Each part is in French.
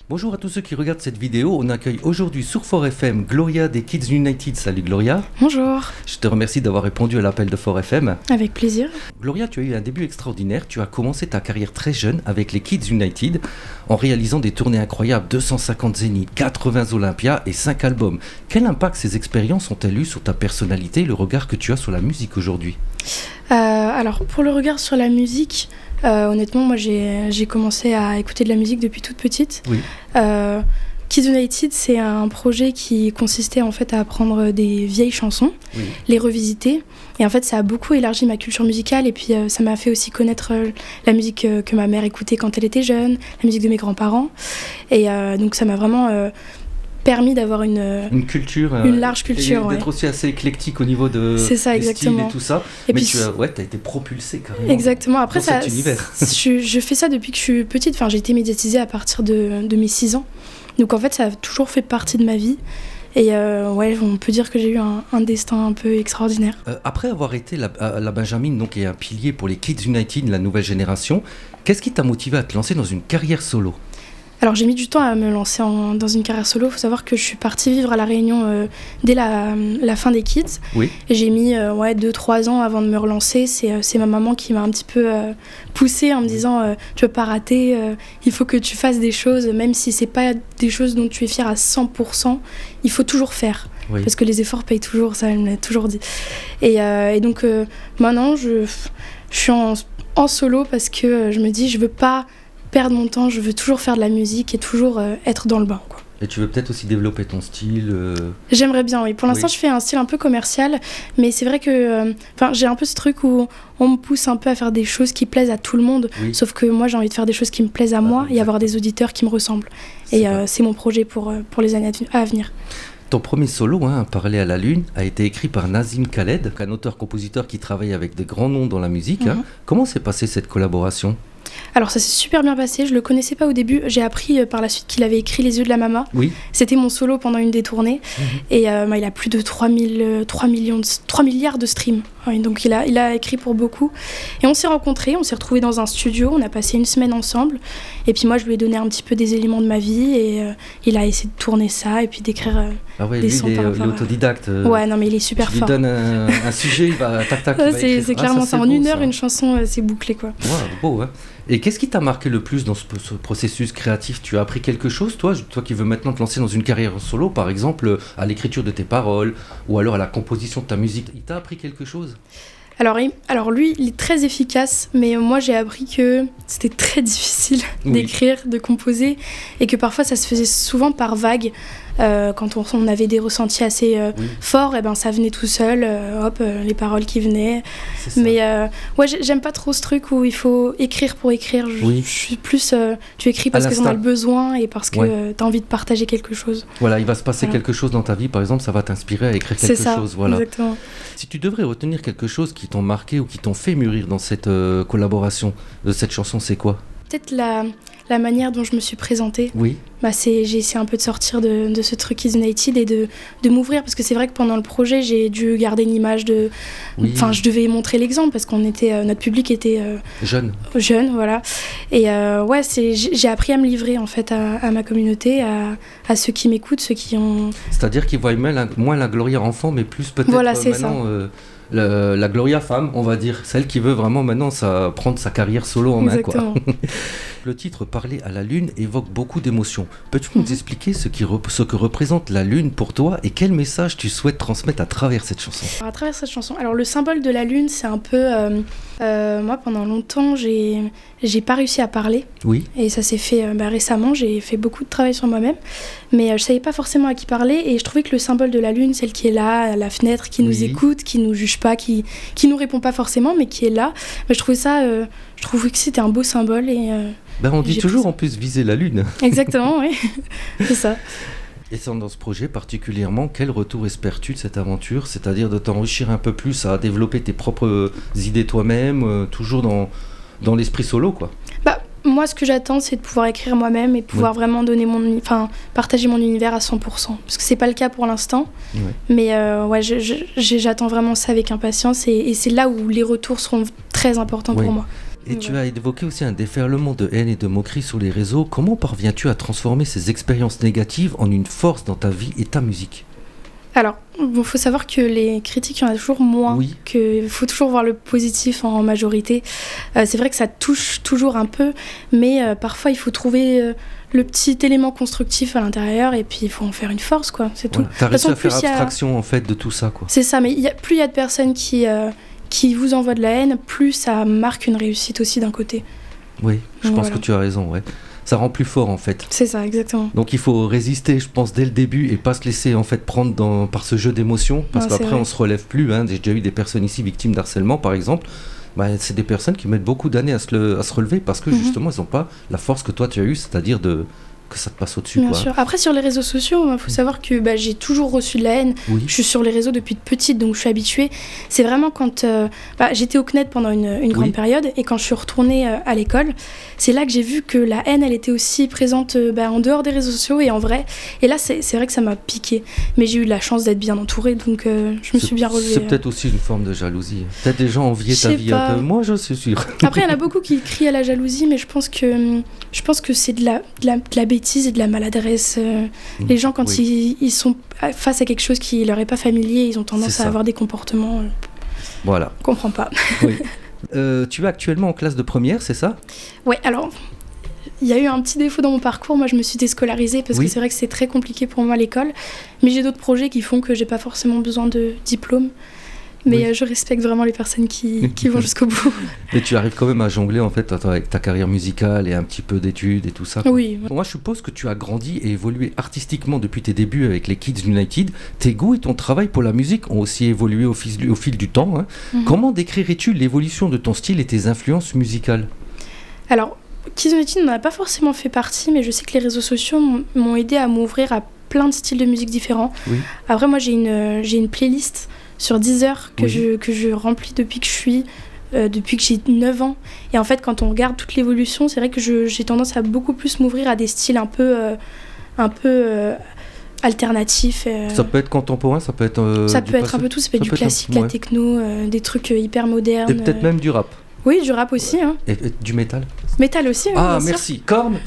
Bonjour à tous ceux qui regardent cette vidéo, on accueille aujourd'hui sur Fort FM Gloria des Kids United. Salut Gloria. Bonjour. Je te remercie d'avoir répondu à l'appel de Fort FM. Avec plaisir. Gloria, tu as eu un début extraordinaire, tu as commencé ta carrière très jeune avec les Kids United en réalisant des tournées incroyables, 250 zéniths, 80 Olympias et 5 albums. Quel impact ces expériences ont-elles eu sur ta personnalité et le regard que tu as sur la musique aujourd'hui ? Alors pour le regard sur la musique, honnêtement moi j'ai commencé à écouter de la musique depuis toute petite. Oui. Kids United, c'est un projet qui consistait en fait à apprendre des vieilles chansons, oui, les revisiter, et en fait ça a beaucoup élargi ma culture musicale, et puis ça m'a fait aussi connaître la musique que ma mère écoutait quand elle était jeune, la musique de mes grands-parents, et donc ça m'a vraiment permis d'avoir une culture, une large culture, et d'être aussi assez éclectique au niveau de c'est ça, exactement, styles et tout ça. Et mais puis, tu as été propulsée carrément exactement. Après, dans cet univers. je fais ça depuis que je suis petite. Enfin, j'ai été médiatisée à partir de mes 6 ans. Donc en fait, ça a toujours fait partie de ma vie. Et ouais, on peut dire que j'ai eu un destin un peu extraordinaire. Après avoir été la Benjamin, donc, qui est un pilier pour les Kids United, la nouvelle génération, qu'est-ce qui t'a motivé à te lancer dans une carrière solo ? Alors j'ai mis du temps à me lancer dans une carrière solo. Il faut savoir que je suis partie vivre à La Réunion dès la fin des Kids. Oui. Et j'ai mis 2-3 ans avant de me relancer. C'est ma maman qui m'a un petit peu poussée en me disant tu peux pas rater, il faut que tu fasses des choses, même si c'est pas des choses dont tu es fière à 100%, il faut toujours faire. Oui. Parce que les efforts payent toujours, ça elle me l'a toujours dit. Et donc maintenant je suis en solo parce que je me dis je veux pas perdre mon temps, je veux toujours faire de la musique et toujours être dans le bain, quoi. Et tu veux peut-être aussi développer ton style J'aimerais bien, oui. Pour l'instant, je fais un style un peu commercial, mais c'est vrai que j'ai un peu ce truc où on me pousse un peu à faire des choses qui plaisent à tout le monde, oui, sauf que moi, j'ai envie de faire des choses qui me plaisent à moi et avoir des auditeurs qui me ressemblent. Et c'est mon projet pour les années à venir. Ton premier solo, Parler à la lune, a été écrit par Nazim Khaled, un auteur-compositeur qui travaille avec des grands noms dans la musique. Comment s'est passée cette collaboration ? Alors ça s'est super bien passé, je le connaissais pas au début, j'ai appris par la suite qu'il avait écrit Les yeux de la Mama. Oui. C'était mon solo pendant une des tournées, et il a plus de 3 milliards de streams, donc il a écrit pour beaucoup. Et on s'est rencontrés, on s'est retrouvés dans un studio, on a passé une semaine ensemble, et puis moi je lui ai donné un petit peu des éléments de ma vie, et il a essayé de tourner ça, et puis d'écrire des sons par rapport à... l'autodidacte. Ouais, non mais il est super fort. Tu lui donnes un sujet, il va tac-tac. C'est clairement ça, en une heure, une chanson, c'est bouclé, quoi. Ouais, beau, hein. Et qu'est-ce qui t'a marqué le plus dans ce processus créatif ? Tu as appris quelque chose, toi qui veux maintenant te lancer dans une carrière solo, par exemple, à l'écriture de tes paroles, ou alors à la composition de ta musique. Il t'a appris quelque chose ? Alors lui, il est très efficace, mais moi j'ai appris que c'était très difficile d'écrire, de composer, et que parfois ça se faisait souvent par vagues. Quand on avait des ressentis assez forts, et ben ça venait tout seul, les paroles qui venaient. Mais j'aime pas trop ce truc où il faut écrire pour écrire. Je suis plus, tu écris parce que t'en as le besoin et parce que t'as envie de partager quelque chose. Voilà, il va se passer quelque chose dans ta vie, par exemple, ça va t'inspirer à écrire quelque chose. Voilà. Exactement. Si tu devrais retenir quelque chose qui t'ont marqué ou qui t'ont fait mûrir dans cette collaboration de cette chanson, c'est quoi ? Peut-être la manière dont je me suis présentée. Oui. J'ai essayé un peu de sortir de ce truc Kids United et de m'ouvrir, parce que c'est vrai que pendant le projet j'ai dû garder une image de... Enfin, je devais montrer l'exemple parce qu'on était, notre public était jeune, voilà. Et j'ai appris à me livrer en fait à ma communauté, à ceux qui m'écoutent, ceux qui ont... C'est-à-dire qu'ils voient moins la Gloria enfant, mais plus peut-être maintenant... La Gloria femme, on va dire, celle qui veut vraiment maintenant prendre sa carrière solo en main, quoi. Le titre Parler à la lune évoque beaucoup d'émotions. Peux-tu nous expliquer ce que représente la lune pour toi et quel message tu souhaites transmettre à travers cette chanson ? À travers cette chanson, alors le symbole de la lune, c'est un peu... moi, pendant longtemps, j'ai pas réussi à parler. Oui. Et ça s'est fait récemment, j'ai fait beaucoup de travail sur moi-même, mais je savais pas forcément à qui parler, et je trouvais que le symbole de la lune, celle qui est là, à la fenêtre, qui nous écoute, qui nous juge pas, qui nous répond pas forcément, mais qui est là, je trouvais que c'était un beau symbole, et... on dit toujours en plus viser la lune. Exactement, oui, c'est ça. Et dans ce projet particulièrement, quel retour espères-tu de cette aventure ? C'est-à-dire de t'enrichir un peu plus, à développer tes propres idées toi-même, toujours dans l'esprit solo, quoi. moi, ce que j'attends, c'est de pouvoir écrire moi-même et de pouvoir vraiment donner partager mon univers à 100%. Parce que c'est pas le cas pour l'instant. Mais j'attends vraiment ça avec impatience et c'est là où les retours seront très importants pour moi. Et tu as évoqué aussi un déferlement de haine et de moquerie sur les réseaux. Comment parviens-tu à transformer ces expériences négatives en une force dans ta vie et ta musique ? Alors, il faut savoir que les critiques, il y en a toujours moins, qu'il faut toujours voir le positif en majorité. C'est vrai que ça touche toujours un peu, mais parfois il faut trouver le petit élément constructif à l'intérieur et puis il faut en faire une force, quoi, c'est tout. T'as réussi à faire abstraction en fait de tout ça, quoi. C'est ça, mais plus il y a de personnes qui vous envoient de la haine, plus ça marque une réussite aussi d'un côté. Oui, je pense que tu as raison, ça rend plus fort en fait. C'est ça, exactement. Donc il faut résister, je pense, dès le début et pas se laisser en fait prendre par ce jeu d'émotions, parce qu'après on se relève plus. J'ai déjà eu des personnes ici victimes d'harcèlement par exemple. C'est des personnes qui mettent beaucoup d'années à se relever parce que justement ils n'ont pas la force que toi tu as eue, c'est-à-dire que ça te passe au-dessus. Bien sûr. Après, sur les réseaux sociaux, il faut savoir que j'ai toujours reçu de la haine. Je suis sur les réseaux depuis petite, donc je suis habituée. C'est vraiment quand j'étais au CNED pendant une grande période, et quand je suis retournée à l'école, c'est là que j'ai vu que la haine, elle était aussi présente en dehors des réseaux sociaux et en vrai. Et là, c'est vrai que ça m'a piqué. Mais j'ai eu de la chance d'être bien entourée, donc je me suis bien relevée. C'est peut-être aussi une forme de jalousie. Peut-être des gens enviaient ta vie un peu. Moi, je suis sûre. Après, il y en a beaucoup qui crient à la jalousie, mais je pense que c'est de la bêtise et de la maladresse. Les gens, quand ils sont face à quelque chose qui leur est pas familier, ils ont tendance à avoir des comportements. Voilà. Je comprends pas. Tu es actuellement en classe de première, c'est ça ? Ouais, alors il y a eu un petit défaut dans mon parcours. Moi, je me suis déscolarisée parce que c'est vrai que c'est très compliqué pour moi l'école. Mais j'ai d'autres projets qui font que j'ai pas forcément besoin de diplôme. Mais je respecte vraiment les personnes qui vont jusqu'au bout. Et tu arrives quand même à jongler en fait avec ta carrière musicale et un petit peu d'études et tout ça, quoi. Oui. Moi, je suppose que tu as grandi et évolué artistiquement depuis tes débuts avec les Kids United. Tes goûts et ton travail pour la musique ont aussi évolué au fil du temps. Comment décrirais-tu l'évolution de ton style et tes influences musicales ? Alors, Kids United n'en a pas forcément fait partie, mais je sais que les réseaux sociaux m'ont aidé à m'ouvrir à plein de styles de musique différents. Après, moi, j'ai une playlist sur Deezer que je remplis depuis que j'ai 9 ans. Et en fait, quand on regarde toute l'évolution, c'est vrai que j'ai tendance à beaucoup plus m'ouvrir à des styles un peu alternatifs. Ça peut être contemporain, ça peut être un peu tout, ça peut être du classique, de la techno, des trucs hyper modernes. Et peut-être même du rap. Oui, du rap aussi. Et du métal. Métal aussi, Ah, merci. Korn.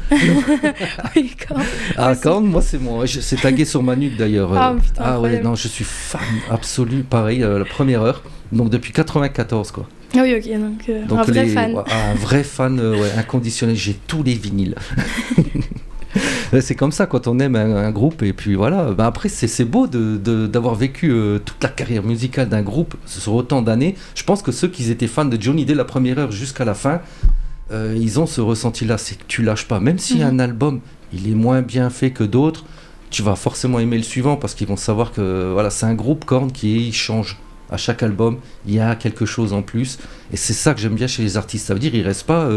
Oui, Korn. Ah, Korn, moi, c'est tagué sur ma nuque d'ailleurs. Putain, je suis fan absolu, pareil, la première heure. Donc depuis 94, quoi. Ah oui, ok, donc un vrai fan. Un vrai fan inconditionnel. J'ai tous les vinyles. C'est comme ça quand on aime un groupe, et puis voilà. Après, c'est beau d'avoir vécu toute la carrière musicale d'un groupe sur autant d'années. Je pense que ceux qui étaient fans de Johnny dès la première heure jusqu'à la fin, ils ont ce ressenti-là, c'est que tu lâches pas. Même si un album, il est moins bien fait que d'autres, tu vas forcément aimer le suivant parce qu'ils vont savoir que c'est un groupe Korn qui change. À chaque album, il y a quelque chose en plus, et c'est ça que j'aime bien chez les artistes. Ça veut dire qu'ils restent pas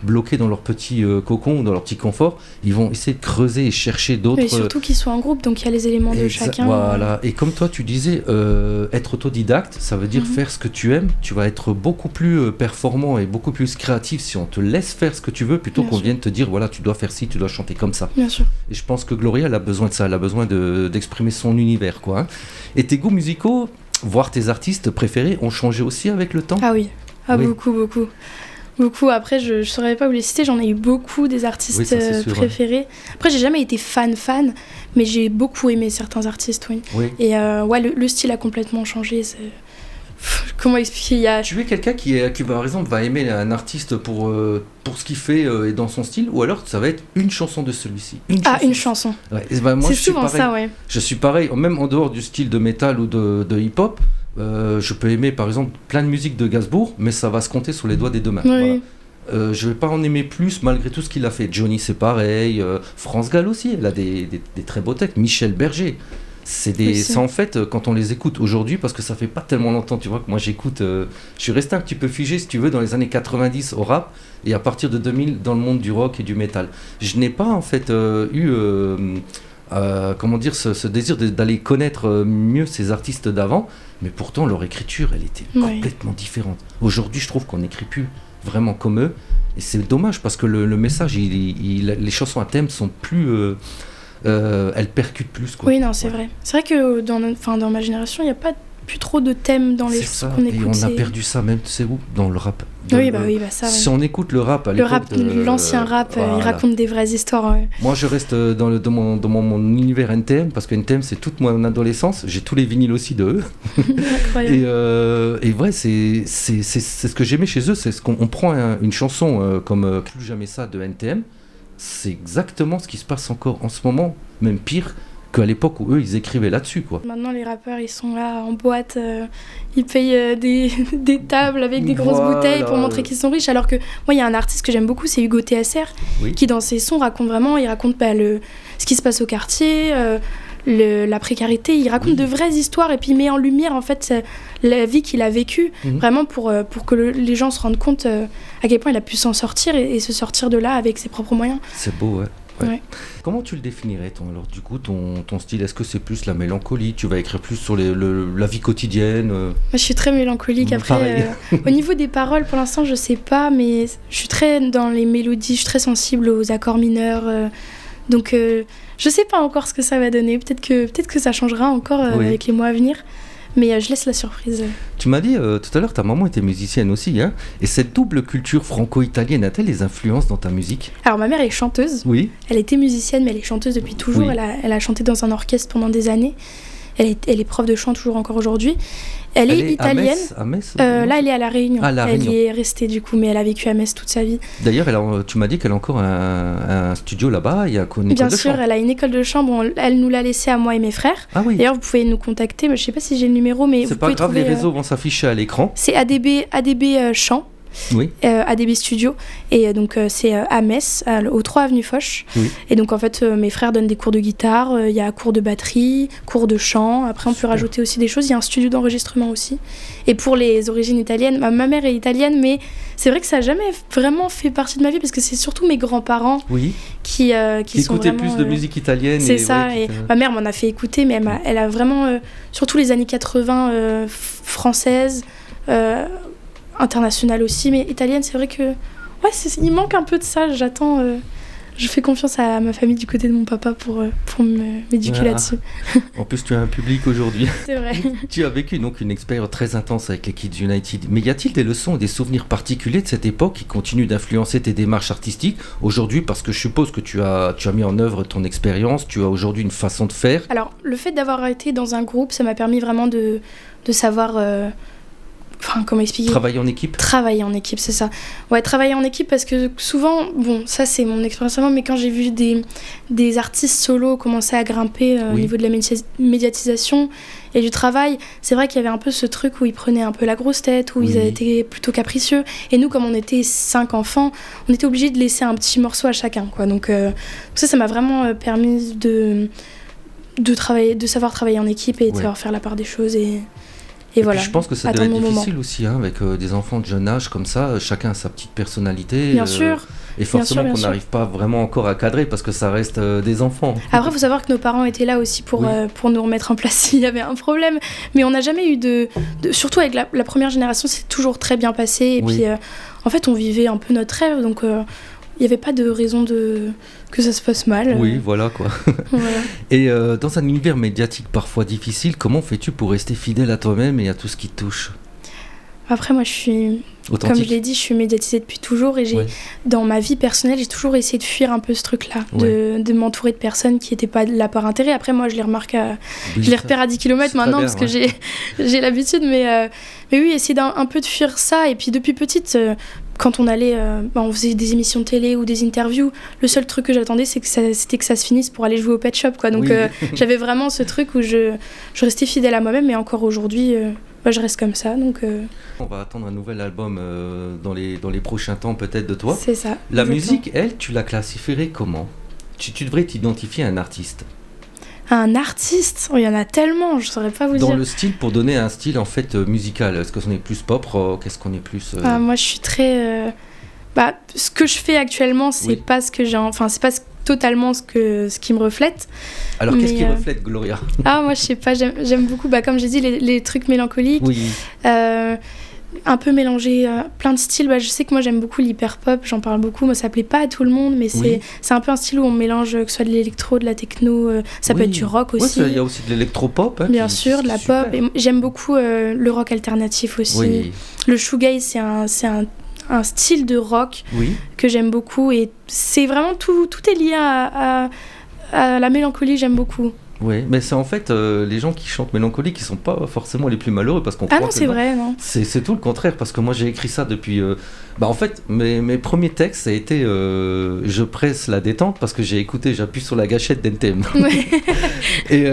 bloqués dans leur petit cocon, dans leur petit confort. Ils vont essayer de creuser et chercher d'autres. Et surtout qu'ils soient en groupe, donc il y a les éléments de chacun. Voilà. Et comme toi, tu disais, être autodidacte, ça veut dire faire ce que tu aimes. Tu vas être beaucoup plus performant et beaucoup plus créatif si on te laisse faire ce que tu veux, plutôt qu'on vienne te dire voilà, tu dois faire ci, tu dois chanter comme ça. Bien sûr. Et je pense que Gloria, elle a besoin de ça. Elle a besoin d'exprimer son univers, quoi. Et tes goûts musicaux, voire tes artistes préférés, ont changé aussi avec le temps ? Ah oui, beaucoup. Après, je ne saurais pas vous les citer, j'en ai eu beaucoup des artistes préférés. Après, j'ai jamais été fan, mais j'ai beaucoup aimé certains artistes, oui. Et le style a complètement changé. Comment expliquer Tu es quelqu'un qui par exemple, va aimer un artiste pour ce qu'il fait et dans son style, ou alors ça va être une chanson de celui-ci. Une chanson. Moi, c'est souvent ça, ouais. Je suis pareil, même en dehors du style de métal ou de hip-hop. Je peux aimer par exemple plein de musique de Gainsbourg, mais ça va se compter sur les doigts des deux mains. Oui. Voilà. Je vais pas en aimer plus malgré tout ce qu'il a fait. Johnny, c'est pareil. France Gall aussi, elle a des très beaux textes. Michel Berger. C'est en fait quand on les écoute aujourd'hui, parce que ça fait pas tellement longtemps, tu vois, que moi j'écoute, je suis resté un petit peu figé, si tu veux, dans les années 90 au rap, et à partir de 2000 dans le monde du rock et du métal. Je n'ai pas en fait eu comment dire, ce désir d'aller connaître mieux ces artistes d'avant, mais pourtant leur écriture, elle était complètement différente. Aujourd'hui, je trouve qu'on n'écrit plus vraiment comme eux, et c'est dommage parce que le message, les chansons à thème sont plus... elles percutent plus, quoi. Oui, non, c'est vrai. C'est vrai que dans ma génération, il n'y a pas plus trop de thèmes dans les chansons qu'on écoute. Et on a perdu ça, même, tu sais où ? Dans le rap. Ça. Si on écoute le rap à l'époque... L'ancien rap, il raconte des vraies histoires. Ouais. Moi, je reste dans mon univers NTM, parce que NTM, c'est toute mon adolescence. J'ai tous les vinyles aussi de eux. Incroyable. Et vrai, c'est ce que j'aimais chez eux, c'est ce qu'on prend une chanson comme Plus jamais ça de NTM. C'est exactement ce qui se passe encore en ce moment, même pire qu'à l'époque où eux ils écrivaient là-dessus, quoi. Maintenant les rappeurs ils sont là en boîte, ils payent des tables avec des grosses bouteilles pour montrer qu'ils sont riches, alors que moi il y a un artiste que j'aime beaucoup, c'est Hugo TSR, qui dans ses sons raconte ce qui se passe au quartier, la précarité, il raconte de vraies histoires et puis il met en lumière en fait la vie qu'il a vécue, vraiment pour que les gens se rendent compte à quel point il a pu s'en sortir et se sortir de là avec ses propres moyens. C'est beau, ouais. Comment tu le définirais, alors du coup ton style? Est-ce que c'est plus la mélancolie? Tu vas écrire plus sur la vie quotidienne? Moi, je suis très mélancolique. Après, au niveau des paroles, pour l'instant, je sais pas, mais je suis très dans les mélodies, je suis très sensible aux accords mineurs. Donc, je sais pas encore ce que ça va donner. Peut-être que ça changera encore avec les mois à venir. Mais je laisse la surprise. Tu m'as dit tout à l'heure, ta maman était musicienne aussi, hein? Et cette double culture franco-italienne a-t-elle des influences dans ta musique? Alors ma mère est chanteuse. Oui. Elle était musicienne, mais elle est chanteuse depuis toujours. Oui. Elle a chanté dans un orchestre pendant des années. Elle est prof de chant toujours encore aujourd'hui. Elle est italienne. À Metz, là, elle est à La Réunion. Elle y est restée du coup, mais elle a vécu à Metz toute sa vie. D'ailleurs, tu m'as dit qu'elle a encore un studio là-bas. Il y a une école Bien de sûr, chant. Elle a une école de chant. Bon, elle nous l'a laissée à moi et mes frères. Ah oui. D'ailleurs, vous pouvez nous contacter. Mais je sais pas si j'ai le numéro, mais c'est vous pas pouvez grave. trouver, les réseaux vont s'afficher à l'écran. C'est ADB Chant. Oui. ADB Studio, et donc c'est à Metz, au 3 avenue Foch. Oui. Et donc en fait mes frères donnent des cours de guitare, il y a cours de batterie, cours de chant, après on peut rajouter aussi des choses, il y a un studio d'enregistrement aussi. Et pour les origines italiennes, ma mère est italienne, mais c'est vrai que ça n'a jamais vraiment fait partie de ma vie parce que c'est surtout mes grands-parents qui sont écoutaient vraiment, plus de musique italienne. C'est ça, et ma mère m'en a fait écouter, mais elle a vraiment, surtout les années 80 françaises, internationale aussi, mais italienne, c'est vrai que il manque un peu de ça. J'attends, je fais confiance à ma famille du côté de mon papa pour m'éduquer là-dessus. En plus, tu as un public aujourd'hui. C'est vrai. Tu as vécu donc une expérience très intense avec les Kids United. Mais y a-t-il des leçons et des souvenirs particuliers de cette époque qui continuent d'influencer tes démarches artistiques aujourd'hui? Parce que je suppose que tu as mis en œuvre ton expérience, tu as aujourd'hui une façon de faire. Alors, le fait d'avoir été dans un groupe, ça m'a permis vraiment de savoir... comment expliquer ? Travailler en équipe ? Travailler en équipe, c'est ça. Ouais, travailler en équipe parce que souvent, bon, ça c'est mon expérience avant, mais quand j'ai vu des artistes solos commencer à grimper au niveau de la médiatisation et du travail, c'est vrai qu'il y avait un peu ce truc où ils prenaient un peu la grosse tête, où ils étaient plutôt capricieux. Et nous, comme on était 5 enfants, on était obligés de laisser un petit morceau à chacun, quoi. Donc ça m'a vraiment permis de savoir travailler en équipe et de savoir faire la part des choses et voilà. Puis je pense que ça doit être difficile aussi, hein, avec des enfants de jeune âge comme ça, chacun a sa petite personnalité. Bien sûr. Et forcément qu'on n'arrive pas vraiment encore à cadrer parce que ça reste des enfants. Après, il faut savoir que nos parents étaient là aussi pour nous remettre en place s'il y avait un problème. Mais on n'a jamais eu surtout avec la première génération, c'est toujours très bien passé. Et puis, en fait, on vivait un peu notre rêve. Donc, il n'y avait pas de raison que ça se passe mal. Oui, voilà quoi. Voilà. Et dans un univers médiatique parfois difficile, comment fais-tu pour rester fidèle à toi-même et à tout ce qui te touche ? Après, moi, je suis... Comme je l'ai dit, je suis médiatisée depuis toujours et dans ma vie personnelle, j'ai toujours essayé de fuir un peu ce truc-là, de m'entourer de personnes qui n'étaient pas là par intérêt. Après, moi, je les repère à 10 km maintenant parce que j'ai l'habitude. Mais oui, essayer un peu de fuir ça. Et puis, depuis petite, quand on allait, on faisait des émissions de télé ou des interviews, le seul truc que j'attendais, c'était que ça se finisse pour aller jouer au Pet Shop, quoi. Donc, j'avais vraiment ce truc où je restais fidèle à moi-même. Et encore aujourd'hui... je reste comme ça, donc... On va attendre un nouvel album dans les prochains temps, peut-être, de toi. C'est ça. La musique, elle, tu la classifierais comment ? Tu devrais t'identifier à un artiste. Un artiste ? Il y en a tellement, je ne saurais pas vous dire. Dans le style, pour donner un style, en fait, musical. Est-ce qu'on est plus pop, rock ? Est-ce qu'on est plus... Moi, je suis très... ce que je fais actuellement, c'est pas ce que j'ai... Enfin, c'est pas totalement ce qui me reflète. Alors qu'est-ce qui reflète Gloria? Moi je sais pas, j'aime beaucoup, comme j'ai dit, les trucs mélancoliques. Oui. Un peu mélanger plein de styles. Je sais que moi j'aime beaucoup l'hyper-pop, j'en parle beaucoup. Moi ça plaît pas à tout le monde, mais c'est un peu un style où on mélange que ce soit de l'électro, de la techno, ça peut être du rock aussi. Il y a aussi de l'électro-pop. Bien sûr, de la pop. Et j'aime beaucoup le rock alternatif aussi. Oui. Le shoegaze, c'est un style de rock que j'aime beaucoup. Et c'est vraiment tout est lié à la mélancolie, j'aime beaucoup. Oui, mais c'est en fait les gens qui chantent mélancolique qui sont pas forcément les plus malheureux parce qu'on croit non, c'est vrai, non. C'est tout le contraire parce que moi j'ai écrit ça depuis. En fait, mes premiers textes ça a été je presse la détente parce que j'appuie sur la gâchette d'NTM. Ouais. Et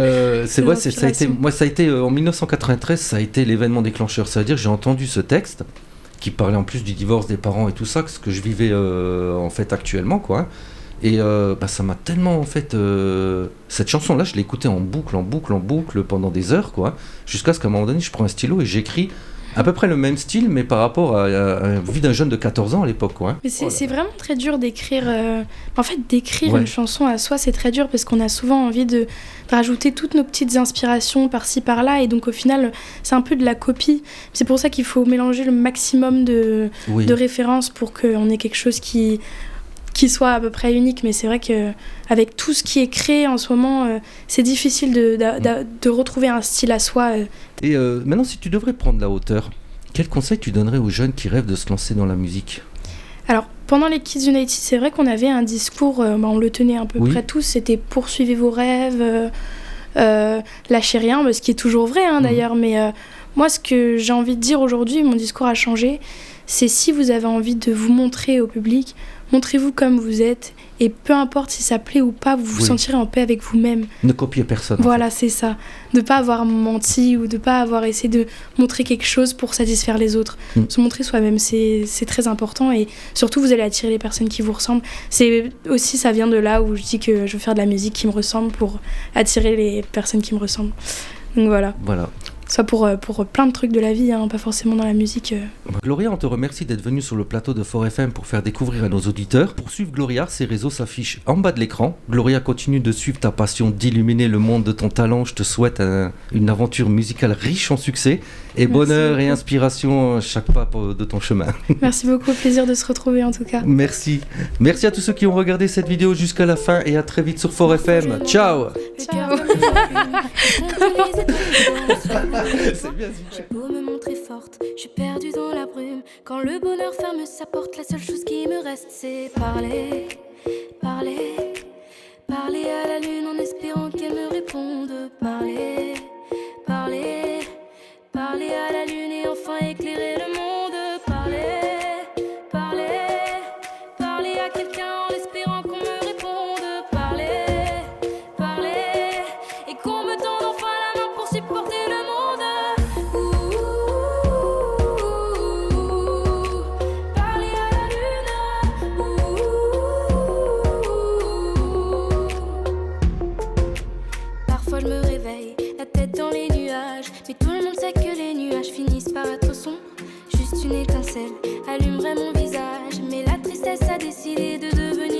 c'est vrai, ça a été en 1993, ça a été l'événement déclencheur. C'est-à-dire j'ai entendu ce texte qui parlait en plus du divorce des parents et tout ça, ce que je vivais en fait actuellement, quoi. Et ça m'a tellement en fait cette chanson là je l'ai écoutée en boucle pendant des heures quoi, jusqu'à ce qu'à un moment donné je prends un stylo et j'écris à peu près le même style mais par rapport à la vie d'un jeune de 14 ans à l'époque quoi. Mais c'est vraiment très dur d'écrire d'écrire une chanson à soi, c'est très dur parce qu'on a souvent envie de rajouter toutes nos petites inspirations par-ci par-là et donc au final c'est un peu de la copie. C'est pour ça qu'il faut mélanger le maximum de références pour qu'on ait quelque chose qui soit à peu près unique, mais c'est vrai qu'avec tout ce qui est créé en ce moment, c'est difficile de retrouver un style à soi. Et maintenant, si tu devrais prendre la hauteur, quel conseil tu donnerais aux jeunes qui rêvent de se lancer dans la musique ? Alors, pendant les Kids United, c'est vrai qu'on avait un discours, on le tenait à peu près tous, c'était poursuivez vos rêves, lâchez rien, ce qui est toujours vrai d'ailleurs, mais moi ce que j'ai envie de dire aujourd'hui, mon discours a changé, c'est si vous avez envie de vous montrer au public, montrez-vous comme vous êtes et peu importe si ça plaît ou pas, vous vous sentirez en paix avec vous-même. Ne copiez personne. Voilà, c'est ça. De ne pas avoir menti ou de ne pas avoir essayé de montrer quelque chose pour satisfaire les autres. Se montrer soi-même, c'est très important et surtout vous allez attirer les personnes qui vous ressemblent. C'est aussi, ça vient de là où je dis que je veux faire de la musique qui me ressemble pour attirer les personnes qui me ressemblent. Donc voilà. Soit pour plein de trucs de la vie, pas forcément dans la musique. Gloria, on te remercie d'être venue sur le plateau de Fort FM pour faire découvrir à nos auditeurs. Pour suivre Gloria, ses réseaux s'affichent en bas de l'écran. Gloria, continue de suivre ta passion, d'illuminer le monde de ton talent. Je te souhaite une aventure musicale riche en succès et bonheur et inspiration à chaque pas de ton chemin. Merci beaucoup, plaisir de se retrouver en tout cas. Merci. Merci à tous ceux qui ont regardé cette vidéo jusqu'à la fin et à très vite sur Fort FM. Ciao. Ciao. C'est bien, j'ai beau me montrer forte, je suis perdue dans la brume. Quand le bonheur ferme sa porte, la seule chose qui me reste, c'est parler, parler, parler à la lune en espérant qu'elle me réponde. Parler, parler, parler à la lune et enfin éclairer le monde. Parler, parler, parler à quelqu'un en espérant qu'on me réponde. Parler, parler, et qu'on me tende enfin la main pour supporter le monde. Je me réveille, la tête dans les nuages. Mais tout le monde sait que les nuages finissent par être sombres. Juste une étincelle allumerait mon visage. Mais la tristesse a décidé de devenir